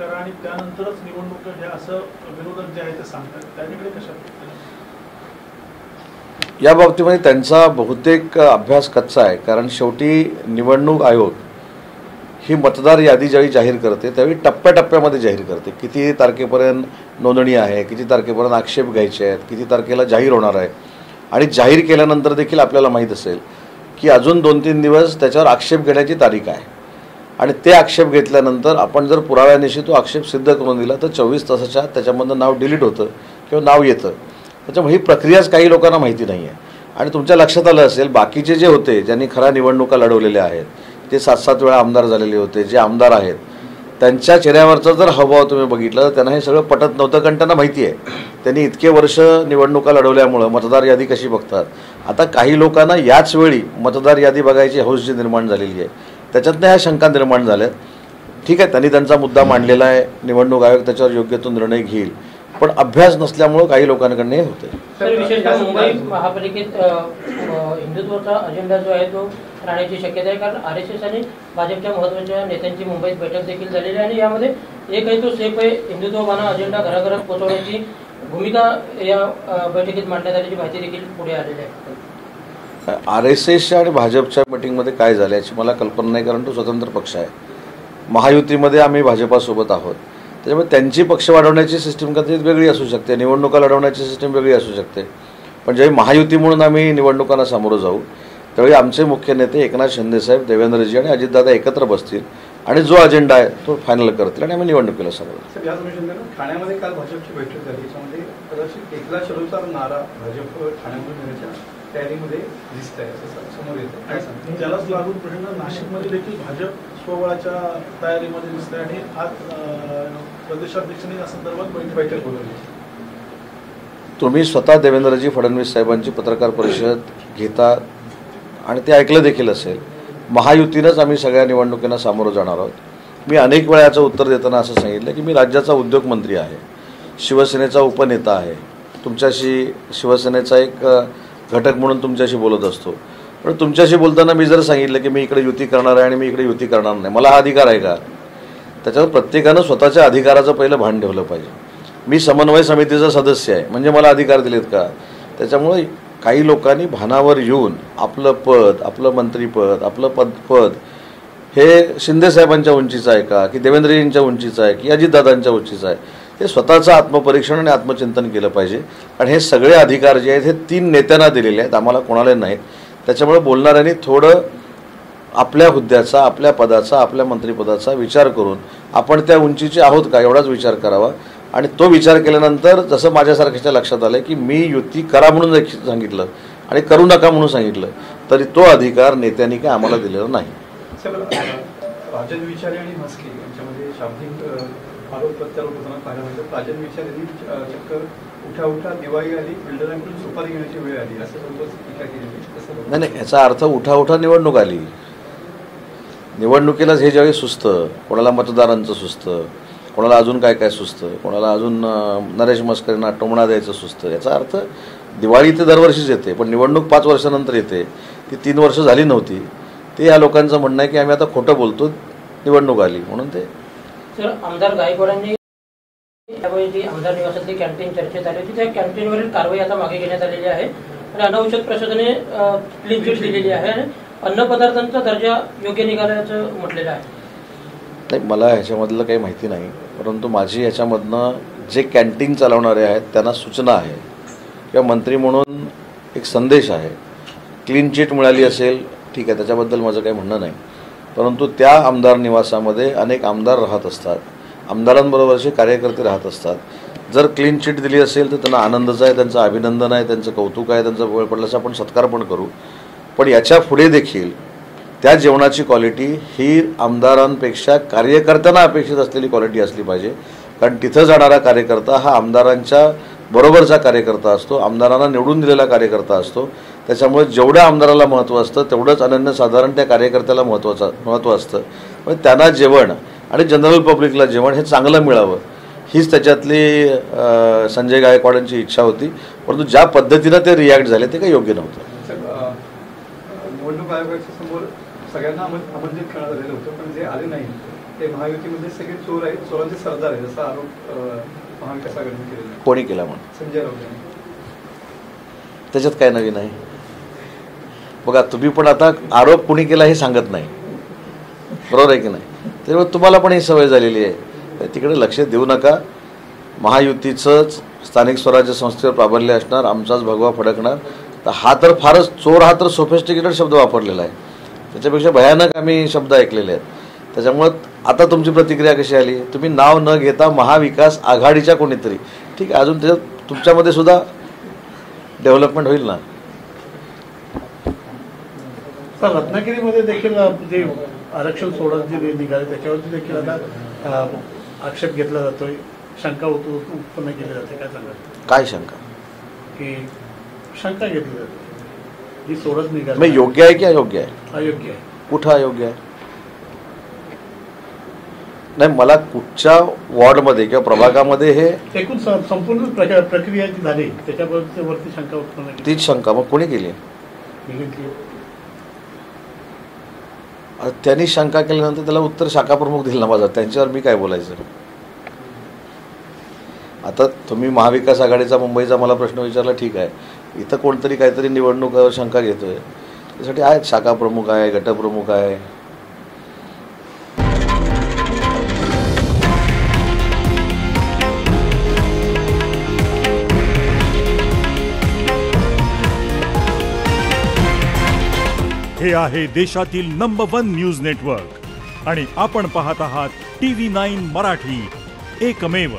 करा आणि त्यानंतरच निवडणूक घ्या असं विरोधक जे आहे ते सांगतात, त्याकडे कशा या बाबतीमध्ये त्यांचा बहुतेक अभ्यास कच्चा आहे. कारण शेवटी निवडणूक आयोग ही मतदार यादी ज्यावेळी जाहीर करते त्यावेळी टप्प्याटप्प्यामध्ये जाहीर करते. किती तारखेपर्यंत नोंदणी आहे, किती तारखेपर्यंत आक्षेप घ्यायचे आहेत, किती तारखेला जाहीर होणार आहे. आणि जाहीर केल्यानंतर देखील आपल्याला माहीत असेल की अजून 2-3 दिवस त्याच्यावर आक्षेप घेण्याची तारीख आहे. आणि ते आक्षेप घेतल्यानंतर आपण जर पुराव्यानिशी तो आक्षेप सिद्ध करून दिला तर 24 तासाच्या त्याच्यामधनं नाव डिलीट होतं किंवा नाव येतं. त्याच्यामुळे ही प्रक्रियाच काही लोकांना माहिती नाही आहे. आणि तुमच्या लक्षात आलं असेल बाकीचे जे होते ज्यांनी खऱ्या निवडणुका लढवलेल्या आहेत ते 7-7 वेळा आमदार झालेले होते, जे आमदार आहेत त्यांच्या चेहऱ्यावरचा जर हावभाव तुम्ही बघितलं तर त्यांना हे सगळं पटत नव्हतं. कारण त्यांना माहिती आहे त्यांनी इतके वर्ष निवडणुका लढवल्यामुळं मतदार यादी कशी बघतात. आता काही लोकांना याच वेळी मतदार यादी बघायची हौस जी निर्माण झालेली आहे त्याच्यातनं ह्या शंका निर्माण झाल्यात. ठीक आहे, त्यांनी त्यांचा मुद्दा मांडलेला आहे, निवडणूक आयोग त्याच्यावर योग्य तो निर्णय घेईल, पण अभ्यास नसल्यामुळं काही लोकांकडनं हे होते. तर विशेषतः मुंबई महापालिकेत हिंदुत्वाचा अजेंडा जो आहे तो राहण्याची शक्यता आहे. कारण RSS आणि भाजपच्या महत्त्वाच्या नेत्यांची मुंबईत बैठक देखील झालेली आहे आणि यामध्ये एक आहे तो सेफ आहे हिंदुत्वबाणा अजेंडा घराघरात पोहोचवण्याची भूमिका या बैठकीत मांडण्यात आल्याची माहिती देखील पुढे आलेली आहे. RSS आणि भाजपच्या मीटिंगमध्ये काय झालं याची मला कल्पना नाही, कारण तो स्वतंत्र पक्ष आहे. महायुतीमध्ये आम्ही भाजपासोबत आहोत, त्याच्यामुळे त्यांची पक्ष वाढवण्याची सिस्टीम कदाचित वेगळी असू शकते, निवडणुका लढवण्याची सिस्टीम वेगळी असू शकते. पण ज्यावेळी महायुती म्हणून आम्ही निवडणुकांना सामोरं जाऊ त्यावेळी आमचे मुख्य नेते एकनाथ शिंदेसाहेब, देवेंद्रजी आणि अजितदादा एकत्र बसतील आणि जो अजेंडा आहे तो फायनल करतील आणि आम्ही निवडणुकीला सामोरं जाऊ. ठाण्यामध्ये काल भाजपची बैठक झाली, त्याच्यामध्ये कदाचित एकला चलोचा नारा भाजप ठाण्यामध्ये देण्याच्या तयारीमध्ये दिसत आहे असं समोर येतं. आणि त्यालाच लागून प्रश्न नाशिकमध्ये देखील भाजप स्वबळाच्या तयारीमध्ये दिसत आहे आणि आज प्रदेशाध्यक्षांनी या संदर्भात बैठक बोलवली. तुम्ही स्वतः देवेंद्रजी फडणवीस साहेबांची पत्रकार परिषद घेता आणि ते ऐकलं देखील असेल. महायुतीनंच आम्ही सगळ्या निवडणुकींना सामोरं जाणार आहोत. मी अनेक वेळा याचं उत्तर देताना असं सांगितलं की मी राज्याचा उद्योगमंत्री आहे, शिवसेनेचा उपनेता आहे, तुमच्याशी शिवसेनेचा एक घटक म्हणून तुमच्याशी बोलत असतो. पण तुमच्याशी बोलताना मी जर सांगितलं की मी इकडे युती करणार आहे आणि मी इकडे युती करणार नाही, मला हा अधिकार आहे का? त्याच्यावर प्रत्येकानं स्वतःच्या अधिकाराचं पहिलं भान ठेवलं पाहिजे. मी समन्वय समितीचा सदस्य आहे म्हणजे मला अधिकार दिलेत का? त्याच्यामुळे काही लोकांनी भानावर येऊन आपलं पद, आपलं मंत्रीपद, आपलं पद हे शिंदेसाहेबांच्या उंचीचं आहे का, की देवेंद्रजींच्या उंचीचं आहे, की अजितदादांच्या उंचीचं आहे, हे स्वतःचं आत्मपरीक्षण आणि आत्मचिंतन केलं पाहिजे. आणि हे सगळे अधिकार जे आहेत हे 3 नेत्यांना दिलेले आहेत, आम्हाला कोणाला नाहीत. त्याच्यामुळे बोलणाऱ्यांनी थोडं आपल्या हुद्द्याचा, आपल्या पदाचा, आपल्या मंत्रिपदाचा विचार करून आपण त्या उंचीचे आहोत का एवढाच विचार करावा. आणि तो विचार केल्यानंतर जसं माझ्यासारख्याच्या लक्षात आलं की मी युती करा म्हणून सांगितलं आणि करू नका म्हणून सांगितलं तरी तो अधिकार नेत्यांनी काय आम्हाला दिलेला नाही. राजन विचारे आणि म्हस्के यांच्यामध्ये शाब्दिक आरोप प्रत्यारोप होताना पाहायला मिळतं. राजन विचारे यांनी चक्कर उठा दिवाळी आली, बिल्डरांकडून सुपारी घेण्याची वेळ आली असं टीका केली. नाही, याचा अर्थ उठा निवडणूक आली. निवडणुकीलाच हे ज्यावेळी सुचतं, कोणाला मतदारांचं सुचतं, कोणाला अजून काय काय सुचतं, कोणाला अजून नरेश मस्करींना टोमणा द्यायचं सुचतं. याचा अर्थ दिवाळी ते दरवर्षीच येते, पण निवडणूक 5 वर्षानंतर येते, ती 3 वर्ष झाली नव्हती. ते या लोकांचं म्हणणं आहे की आम्ही आता खोटं बोलतो, निवडणूक आली म्हणून. ते सर, आमदार गायकवाडांनी त्यावेळी जी आमदार निवासातली कॅन्टीन चर्चेत आली होती त्या कॅन्टीनवरील कारवाई आता मागे घेण्यात आलेली आहे आणि अनौषध प्रशासनाने क्लीन चिट दिलेली आहे आणि अन्नपदार्थांचा दर्जा योग्य निघाल्याचं म्हटलेलं आहे. नाही, मला ह्याच्यामधलं काही माहिती नाही, परंतु माझी ह्याच्यामधनं जे कॅन्टीन चालवणारे आहेत त्यांना सूचना आहे किंवा मंत्री म्हणून एक संदेश आहे. क्लीन चिट मिळाली असेल ठीक आहे, त्याच्याबद्दल माझं काही म्हणणं नाही. परंतु त्या आमदार निवासामध्ये अनेक आमदार राहत असतात, आमदारांबरोबरचे कार्यकर्ते राहत असतात. जर क्लीन चिट दिली असेल तर त्यांना आनंदच आहे, त्यांचं अभिनंदन आहे, त्यांचं कौतुक आहे, त्यांचा वेळ पडल्याचा आपण सत्कार पण करू. पण याच्या पुढे देखील त्या जेवणाची क्वालिटी ही आमदारांपेक्षा कार्यकर्त्यांना अपेक्षित असलेली क्वालिटी असली पाहिजे. कारण तिथं जाणारा कार्यकर्ता हा आमदारांच्या बरोबरचा कार्यकर्ता असतो, आमदारांना निवडून दिलेला कार्यकर्ता असतो. त्याच्यामुळे जेवढ्या आमदाराला महत्त्व असतं तेवढंच अनन्यसाधारण त्या कार्यकर्त्याला महत्त्व असतं. पण त्यांना जेवण आणि जनरल पब्लिकला जेवण हे चांगलं मिळावं हीच त्याच्यातली संजय गायकवाडांची इच्छा होती. परंतु ज्या पद्धतीनं ते रिॲक्ट झाले ते काही योग्य नव्हतं. निवडणूक आयोगाच्या समोर सगळ्यांना आमंत्रित करण्यात आलेलं होतं, पण जे आले नाही ते महायुतीमध्ये सगळे चोर आहेत, चोरांचे सरदार आहेत असा आरोप महाविकास आघाडीने केलेला आहे. कोणी केला म्हणून? संजय राऊत यांनी. त्याच्यात काय नवीन आहे? बघा, तुम्ही पण आता आरोप कोणी केला हे सांगत नाही, बरोबर आहे की नाही? त्यामुळे तुम्हाला पण ही सवय झालेली आहे, तिकडे लक्ष देऊ नका. महायुतीचंच स्थानिक स्वराज्य संस्थेवर प्राबल्य असणार, आमचाच भगवा फडकणार. तर हा तर फारच, चोर हा तर सोफिस्टिकेटेड शब्द वापरलेला आहे, त्याच्यापेक्षा भयानक आम्ही शब्द ऐकलेले आहेत. त्याच्यामुळं आता तुमची प्रतिक्रिया कशी आली? तुम्ही नाव न घेता महाविकास आघाडीच्या कोणीतरी, ठीक आहे, अजून त्याच्यात तुमच्यामध्ये सुद्धा डेव्हलपमेंट होईल ना. तर रत्नागिरीमध्ये देखील जे आरक्षण सोडत जे निघाले त्याच्यावरती देखील आता आक्षेप घेतला जातोय, शंका उत्पन्न केली जाते. काय सांगा? काय शंका? की शंका घेतली जाते जी सोडत निघाली, मग योग्य आहे की अयोग्य आहे? अयोग्य आहे. कुठं अयोग्य आहे? नाही, मला कुठच्या वॉर्डमध्ये किंवा प्रभागामध्ये हे एकूण संपूर्ण प्रक्रिया जी झाली त्याच्यावरती शंका उत्पन्न केली. तीच शंका मग कोणी केली? त्यांनी शंका केल्यानंतर त्याला उत्तर शाखा प्रमुख दिलं ना माझा, त्यांच्यावर मी काय बोलायचं? आता तुम्ही महाविकास आघाडीचा मुंबईचा मला प्रश्न विचारला, ठीक आहे, इथं कोणतरी काहीतरी निवडणुकीवर शंका घेतोय, त्यासाठी आहेत शाखा प्रमुख आहे, गटप्रमुख आहे. हे आहे देशातील नंबर 1 न्यूज नेटवर्क आणि आपण पाहत आहात TV9 मराठी, एकमेव.